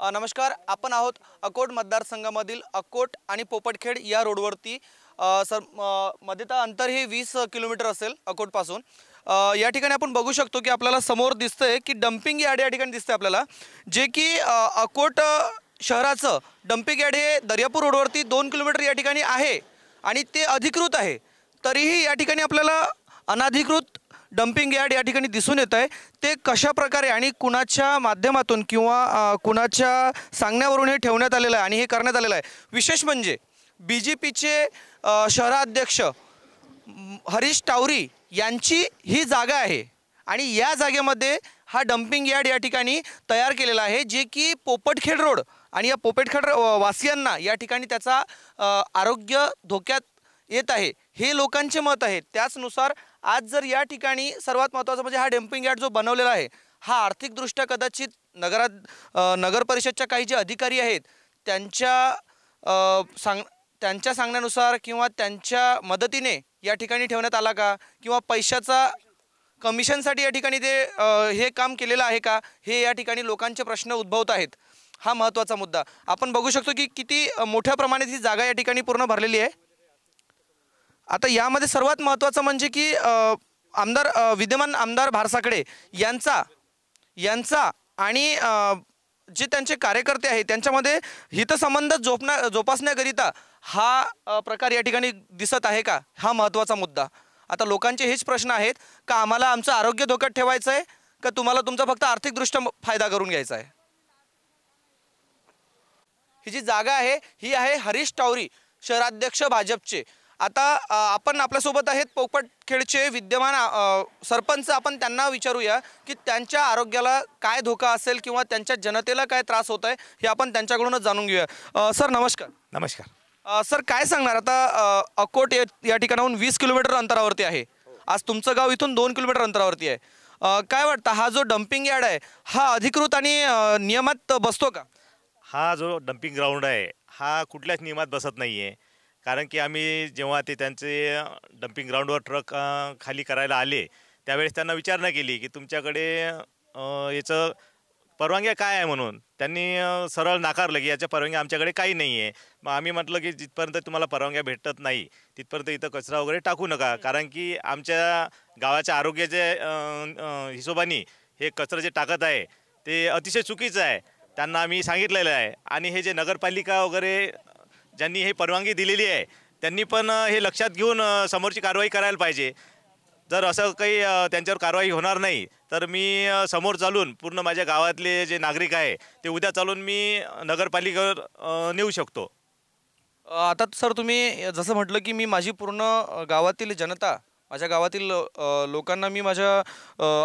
नमस्कार, आपण आहोत अकोट मतदारसंघामधील अकोट आणि पोपटखेड या रोडवरती। मध्ये तर अंतर हे 20 किलोमीटर असेल अकोटपासून। या ठिकाणी आपण बघू शकतो की आपल्याला समोर दिसतंय की डंपिंग यार्ड या ठिकाणी दिसतंय आपल्याला, जे की अकोट शहराचं डंपिंग यार्ड हे दर्यापूर रोडवरती 2 किलोमीटर या ठिकाणी आहे आणि ते अधिकृत आहे। तरीही या ठिकाणी आपल्याला अनधिकृत डंपिंग यार्ड या ठिकाणी दिसून येत आहे। ते कशा प्रकारे आणि कुणाच्या माध्यमातून किंवा कुणाच्या सांगण्यावरून हे ठेवण्यात आलेलं आहे आणि हे करण्यात आलेलं आहे। विशेष म्हणजे BJPचे शहराध्यक्ष हरीश टावरी यांची ही जागा आहे आणि या जागेमध्ये हा डंपिंग यार्ड या ठिकाणी तयार केलेला आहे, जे की पोपटखेड रोड आणि या पोपटखेड वासियांना या ठिकाणी त्याचा आरोग्य धोक्यात येत आहे, हे लोकांचे मत आहे। त्याचनुसार आज जर या ठिकाणी सर्वात महत्त्वाचं म्हणजे हा डंपिंग यार्ड जो बनवलेला आहे, हा आर्थिकदृष्ट्या कदाचित नगर परिषदच्या काही जे अधिकारी आहेत त्यांच्या सांगण्यानुसार किंवा त्यांच्या मदतीने या ठिकाणी ठेवण्यात आला का, किंवा पैशाचा कमिशनसाठी या ठिकाणी ते हे काम केलेलं आहे का, हे या ठिकाणी लोकांचे प्रश्न उद्भवत आहेत। हा महत्त्वाचा मुद्दा आपण बघू शकतो की किती मोठ्या प्रमाणात ही जागा या ठिकाणी पूर्ण भरलेली आहे। आता यामध्ये सर्वात महत्त्वाचं म्हणजे की विद्यमान आमदार भारसाकडे यांचा आणि जे त्यांचे कार्यकर्ते आहेत त्यांच्यामध्ये हितसंबंध जोपासण्याकरिता हा प्रकार या ठिकाणी दिसत आहे का, हा महत्त्वाचा मुद्दा। आता लोकांचे हेच प्रश्न आहेत का आम्हाला आमचं आरोग्य धोक्यात ठेवायचं आहे का तुम्हाला तुमचा फक्त आर्थिकदृष्ट्या फायदा करून घ्यायचा आहे। ही जी जागा आहे ही आहे हरीश टावरी, शहराध्यक्ष भाजपचे। आता आपण आपल्यासोबत आहेत पोपटखेडचे विद्यमान सरपंच। आपण त्यांना विचारूया की त्यांच्या आरोग्याला काय धोका असेल किंवा त्यांच्या जनतेला काय त्रास होत आहे, हे आपण त्यांच्याकडूनच जाणून घेऊया। सर नमस्कार। नमस्कार। सर काय सांगणार, आता अकोट या ठिकाणाहून 20 किलोमीटर अंतरावरती आहे, आज तुमचं गाव इथून 2 किलोमीटर अंतरावरती आहे। काय वाटतं, हा जो डंपिंग यार्ड आहे हा अधिकृत आणि नियमात बसतो का? हा जो डंपिंग ग्राउंड आहे हा कुठल्याच नियमात बसत नाही आहे। कारण की आम्ही जेव्हा ते त्यांचे डंपिंग ग्राउंडवर ट्रक खाली करायला आले त्यावेळेस त्यांना विचारणा केली की तुमच्याकडे याचं परवानग्या काय आहे म्हणून। त्यांनी सरळ नाकारलं की याच्या परवानग्या आमच्याकडे काही नाही आहे। मग आम्ही म्हटलं की जिथपर्यंत तुम्हाला परवानग्या भेटत नाही तिथपर्यंत इथं कचरा वगैरे टाकू नका, कारण की आमच्या गावाच्या आरोग्याच्या हिशोबाने हे कचरा जे टाकत आहे ते अतिशय चुकीचं आहे। त्यांना आम्ही सांगितलेलं आहे आणि हे जे नगरपालिका वगैरे ज्यांनी हे परवानगी दिलेली आहे त्यांनी पण हे लक्षात घेऊन समोरची कारवाई करायला पाहिजे। जर असं काही त्यांच्यावर कारवाई होणार नाही तर मी समोर चालून पूर्ण माझ्या गावातले जे नागरिक आहे ते उद्या चालून मी नगरपालिकेवर नेऊ शकतो। आता सर तुम्ही जसं म्हटलं की मी माझी पूर्ण गावातील जनता, माझ्या गावातील लोकांना मी माझ्या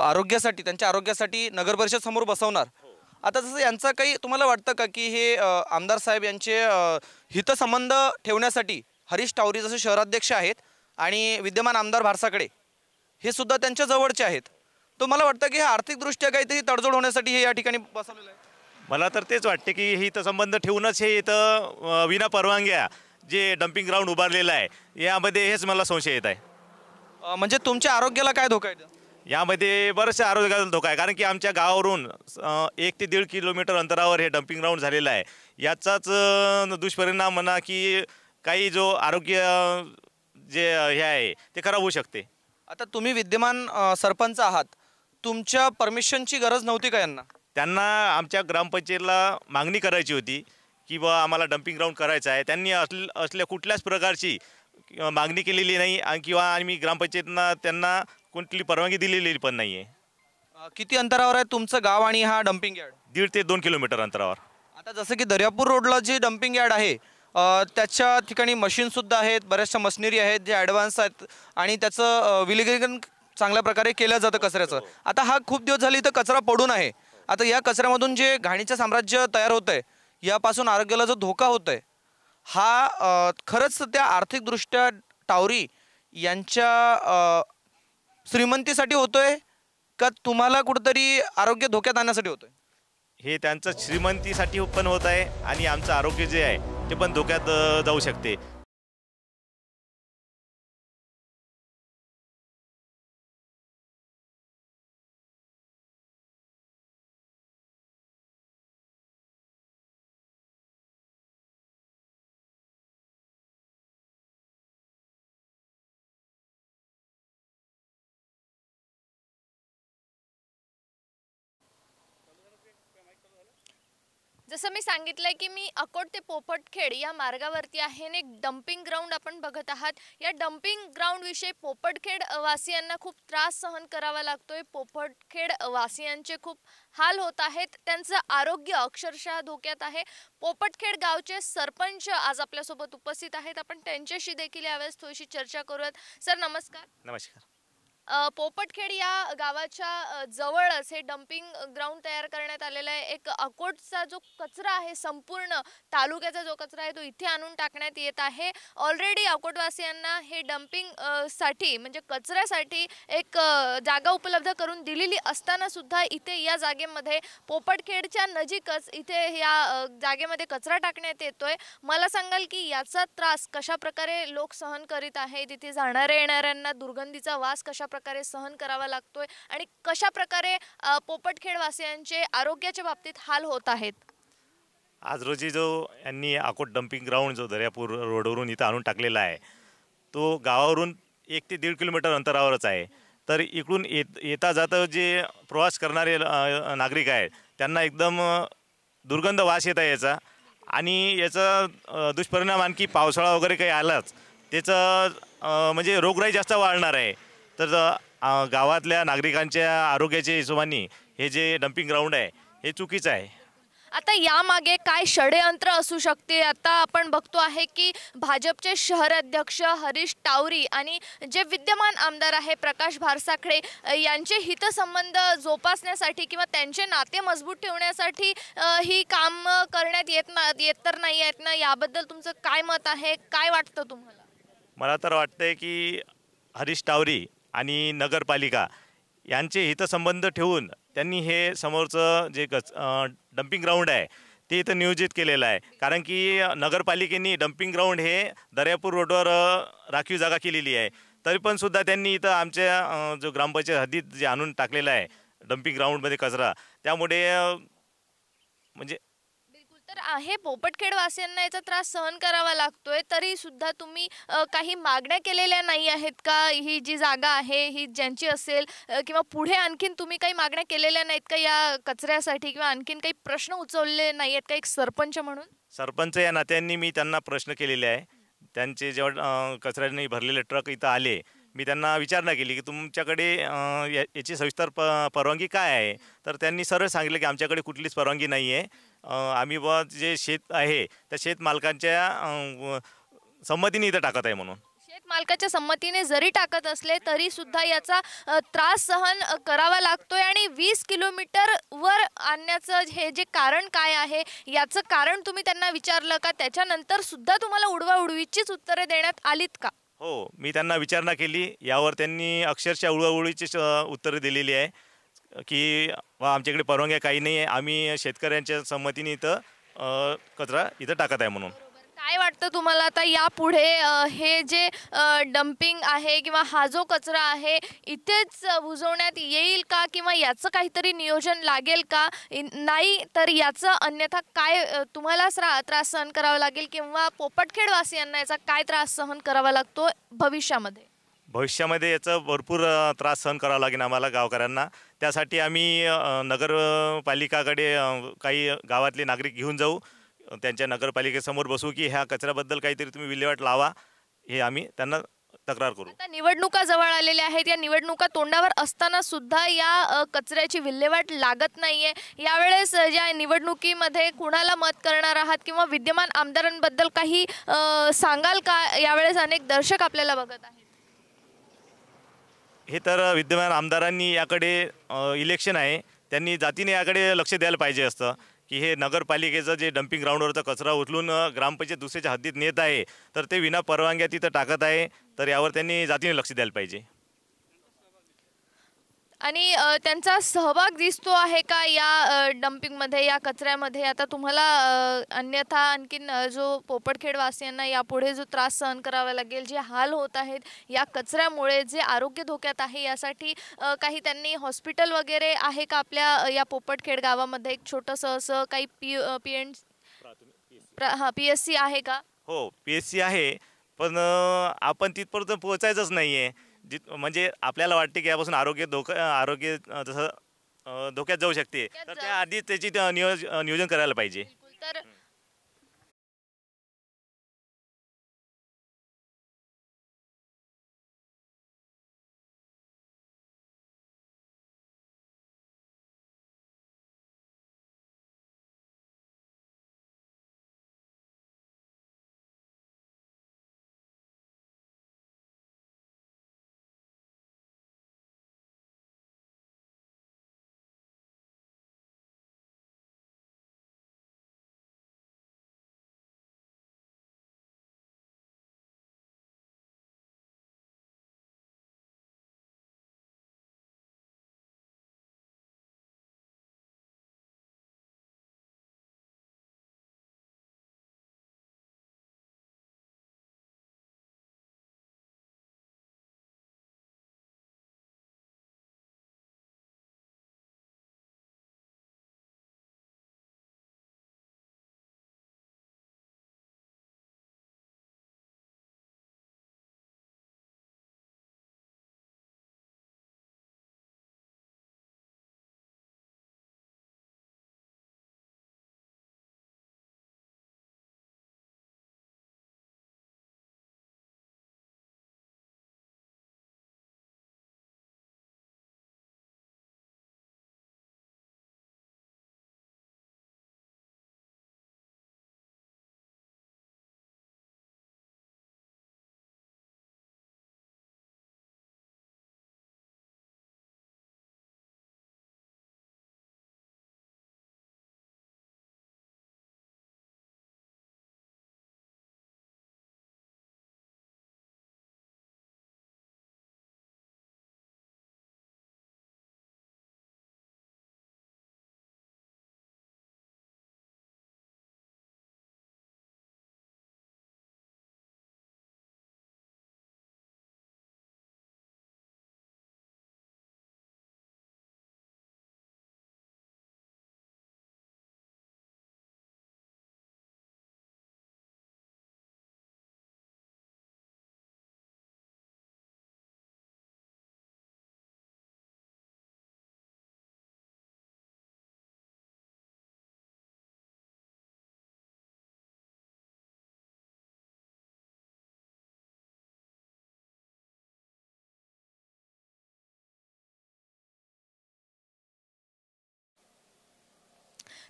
आरोग्यासाठी, त्यांच्या आरोग्यासाठी नगर परिषद समोर बसवणार। आता जसं यांचं काही तुम्हाला वाटतं का की हे आमदार साहेब यांचे हितसंबंध ठेवण्यासाठी हरीश टावरी जसे शहराध्यक्ष आहेत आणि विद्यमान आमदार भारसाकडे हे सुद्धा त्यांच्या जवळचे आहेत, तो मला वाटतं की हे आर्थिकदृष्ट्या काहीतरी तडजोड होण्यासाठी हे या ठिकाणी बसवलेलं आहे? मला तर तेच वाटते की हितसंबंध ठेवूनच हे इथं विना परवानग्या जे डंपिंग ग्राउंड उभारलेलं आहे यामध्ये हेच मला संशय येत आहे। म्हणजे तुमच्या आरोग्याला काय धोका आहे? यामध्ये बरेचसे आरोग्याचा धोका आहे, कारण की आमच्या गावावरून 1 ते 1.5 किलोमीटर अंतरावर हे डंपिंग ग्राउंड झालेलं आहे। याचाच दुष्परिणाम म्हणा की काही जो आरोग्य जे हे आहे ते खराब होऊ शकते। आता तुम्ही विद्यमान सरपंच आहात, तुमच्या परमिशनची गरज नव्हती का यांना? त्यांना आमच्या ग्रामपंचायतीला मागणी करायची होती की बा आम्हाला डंपिंग ग्राउंड करायचं आहे। त्यांनी असल्या कुठल्याच प्रकारची मागणी केलेली नाही किंवा आम्ही ग्रामपंचायतीनं त्यांना कोणती परवानगी दिलेली पण नाही आहे। किती अंतरावर आहे तुमचं गाव आणि हा डंपिंग यार्ड? 1.5 ते 2 किलोमीटर अंतरावर। आता जसं की दर्यापूर रोडला जे डंपिंग यार्ड आहे त्याच्या ठिकाणी मशीनसुद्धा आहेत, बऱ्याचशा मशिनरी आहेत जे ॲडव्हान्स आहेत आणि त्याचं विलगीकरण चांगल्या प्रकारे केलं जातं कचऱ्याचं। आता हा खूप दिवस झाले इथं कचरा पडून आहे। आता या कचऱ्यामधून जे घाणीचं साम्राज्य तयार होतं आहे, यापासून आरोग्याला जो धोका होतो आहे, हा खरंच त्या आर्थिकदृष्ट्या टावरी यांच्या श्रीमंतीसाठी होतोय का तुम्हाला कुठेतरी आरोग्य धोक्यात आणण्यासाठी होतोय? हे त्यांचं श्रीमंतीसाठी पण होत आहे आणि आमचं आरोग्य जे आहे ते पण धोक्यात जाऊ शकते। जसं मी सांगितलंय की मी अकोट ते पोपटखेड या मार्गावरती आहे आणि एक डम्पिंग ग्राउंड आपण बघत आहात. या डम्पिंग ग्राउंड विषयी पोपटखेड वासियांना खूप त्रास सहन करावा लागतोय. पोपटखेड वासियांचे खूप हाल होत आहेत. त्यांचं आरोग्य अक्षरशः धोक्यात आहे. पोपटखेड गावचे सरपंच आज आपल्यासोबत उपस्थित आहेत. आपण त्यांच्याशी देखील यावेळेस थोडीशी चर्चा करूयात. सर नमस्कार. नमस्कार. पोपटखेड या गावाच्या जवळच हे डम्पिंग ग्राउंड तयार करण्यात आलेलं आहे. एक अकोटचा जो कचरा आहे, संपूर्ण तालुक्याचा जो कचरा आहे तो इथे आणून टाकण्यात येत आहे. ऑलरेडी अकोटवासियांना हे डम्पिंग साठी म्हणजे कचऱ्यासाठी एक जागा उपलब्ध करून दिलेली असताना सुद्धा इथे या जागेमध्ये पोपटखेडच्या नजीकच इथे या जागेमध्ये कचरा टाकण्यात येतोय. मला सांगाल की याचा त्रास कशा प्रकारे लोक सहन करीत आहे, तिथे जाणाऱ्या येणाऱ्यांना दुर्गंधीचा वास कशा प्रकारे सहन करावा लागतोय आणि कशा प्रकारे पोपटखेड वासियांचे आरोग्याच्या बाबतीत हाल होत आहेत. आज रोजी जो यांनी अकोट डम्पिंग ग्राउंड जो दर्यापूर रोडवरून इथं आणून टाकलेला आहे, तो गावावरून 1 ते 1.5 किलोमीटर अंतरावरच आहे. तर इकडून येता जाता जे प्रवास करणारे नागरिक आहेत त्यांना एकदम दुर्गंध वास येत आहे याचा. आणि याचा दुष्परिणाम आणखी पावसाळा वगैरे काही आलाच त्याचं म्हणजे रोगराई जास्त वाढणार आहे. तर गावातल्या नागरिकांच्या आरोग्याच्या हिशोबाने हे जे डम्पिंग ग्राउंड आहे हे चुकीचं आहे. आता यामागे काय षडयंत्र असू शकते. आता आपण बघतो आहे की भाजपचे शहराध्यक्ष हरीश टावरी आणि जे विद्यमान आमदार आहे प्रकाश भारसाखळे यांचे हितसंबंध जोपासण्यासाठी किंवा त्यांचे नाते मजबूत ठेवण्यासाठी ही काम करण्यात येत तर नाही आहेत ना. याबद्दल तुमचं काय मत आहे, काय वाटतं तुम्हाला? मला तर वाटतंय की हरीश टावरी आणि नगरपालिका यांचे हितसंबंध ठेवून त्यांनी हे समोरचं जे डम्पिंग ग्राउंड आहे ते इथं नियोजित केलेलं आहे. कारण की नगरपालिकेने डम्पिंग ग्राउंड हे दर्यापूर रोडवर राखीव जागा केलेली आहे. तरी पण सुद्धा त्यांनी इथं आमच्या जो ग्रामपंचायत हद्दीत जे आणून टाकलेलं आहे डम्पिंग ग्राउंडमध्ये कचरा, त्यामुळे म्हणजे बिलकुल. तर आहे पोपटखेड वासियांना याचा त्रास सहन करावा लागतोय, तरी सुद्धा तुम्ही काही मागण्या केलेल्या नाही आहेत का? ही जी जागा आहे ही ज्यांची असेल किंवा पुढे आणखीन तुम्ही काही मागण्या केलेल्या नाहीत का या कचऱ्यासाठी किंवा आणखीन काही प्रश्न उचलले नाही आहेत का एक सरपंच म्हणून? सरपंच या नात्यांनी मी त्यांना प्रश्न केलेले आहे. त्यांचे जेव्हा कचऱ्याने भरलेले ट्रक इथं आले, मी त्यांना विचारणा केली की तुमच्याकडे याची सविस्तर परवानगी काय आहे. तर त्यांनी सरळ सांगितलं की आमच्याकडे कुठलीच परवानगी नाही आहे. आम्ही बुवा जे शेत आहे त्या शेत मालकांच्या संमतीने इथं टाकत आहे म्हणून. शेतमालकाच्या संमतीने जरी टाकत असले तरी सुद्धा याचा त्रास सहन करावा लागतोय आणि 20 किलोमीटर वर आणण्याचं हे जे कारण काय आहे याचं कारण तुम्ही त्यांना विचारलं का? त्याच्यानंतर सुद्धा तुम्हाला उडवाउडवीचीच उत्तरे देण्यात आलीत का? हो, मी त्यांना विचारणा केली. यावर त्यांनी अक्षरशः उडवाउडवीचीच उत्तरं दिलेली आहे की बा आमच्याकडे परवानग्या काही नाही आहे, आम्ही शेतकऱ्यांच्या संमतीने इथं कचरा इथं टाकत आहे म्हणून. काय वाटतं तुम्हाला आता यापुढे हे जे डम्पिंग आहे किंवा हा जो कचरा आहे इथेच बुजवण्यात येईल का किंवा याचं काहीतरी नियोजन लागेल का? नाही तर याचं अन्यथा काय तुम्हाला त्रास सहन करावा लागेल किंवा पोपटखेडवासियांना याचा काय त्रास सहन करावा लागतो भविष्यामध्ये? भविष्यामध्ये याचा भरपूर त्रास सहन करावा लागेल आम्हाला गावकऱ्यांना. त्यासाठी आम्ही नगरपालिकाकडे काही गावातले नागरिक घेऊन जाऊ, त्यांच्या नगरपालिकेसमोर बसू की ह्या कचऱ्याबद्दल काहीतरी तुम्ही विल्हेवाट लावा, हे आम्ही त्यांना तक्रार करू. आता निवडणुका जवळ आलेल्या आहेत. या निवडणुका तोंडावर असताना सुद्धा या कचऱ्याची विल्हेवाट लागत नाहीये. यावेळेस ज्या निवडणुकीमध्ये कुणाला मत करणार आहात किंवा विद्यमान आमदारांबद्दल काही सांगाल का? यावेळेस अनेक दर्शक आपल्याला बघत आहेत. हे तर विद्यमान आमदारांनी याकडे इलेक्शन आहे, त्यांनी जातीने याकडे लक्ष द्यायला पाहिजे असतं की हे नगरपालिकेचं जे डम्पिंग ग्राउंडवरचा कचरा उचलून ग्रामपंचायत दुसऱ्याच्या हद्दीत नेत आहे, तर ते विना परवानग्या तिथं टाकत आहे. तर यावर त्यांनी जातीने लक्ष द्यायला पाहिजे. आणि त्यांचा सहभाग दिसतो आहे का या डम्पिंगमध्ये, या कचऱ्यामध्ये? आता तुम्हाला अन्यथा आणखीन जो पोपटखेडवासियांना यापुढे जो त्रास सहन करावा लागेल, जे हाल होत आहेत या कचऱ्यामुळे, जे आरोग्य धोक्यात आहे, यासाठी काही त्यांनी हॉस्पिटल वगैरे आहे का आपल्या या पोपटखेड गावामध्ये? एक छोटंसं असं काही PSC आहे का? हो, PSC आहे, पण आपण तिथपर्यंत पोहोचायचंच नाही आहे. म्हणजे आपल्याला वाटते की यापासून आरोग्य जसं धोक्यात जाऊ शकते, तर त्याआधी त्याची नियोजन करायला पाहिजे.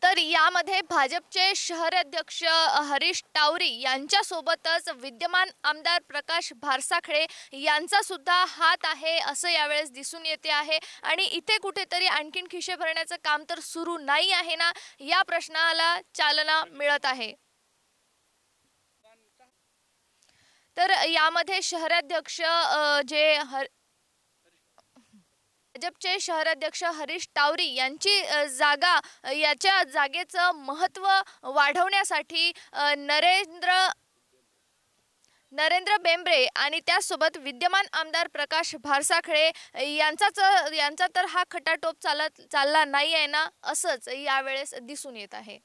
तर यामध्ये भाजपचे शहराध्यक्ष हरीश टावरी यांच्यासोबतच विद्यमान आमदार प्रकाश भारसाखळे यांचा सुद्धा हात आहे असं यावेळेस दिसून येते आहे. आणि इथे कुठेतरी आणखीन खिशे भरण्याचं काम तर सुरू नाही आहे ना, या प्रश्नाला चालना मिळत आहे. तर यामध्ये शहराध्यक्ष भाजपचे शहराध्यक्ष हरीश टावरी यांची जागा याच्या जागेचं महत्त्व वाढवण्यासाठी नरेंद्र बेंबरे आणि त्यासोबत विद्यमान आमदार प्रकाश भारसाखळे यांचा तर हा खटाटोप चालला नाही आहे ना, असंच यावेळेस दिसून येत आहे.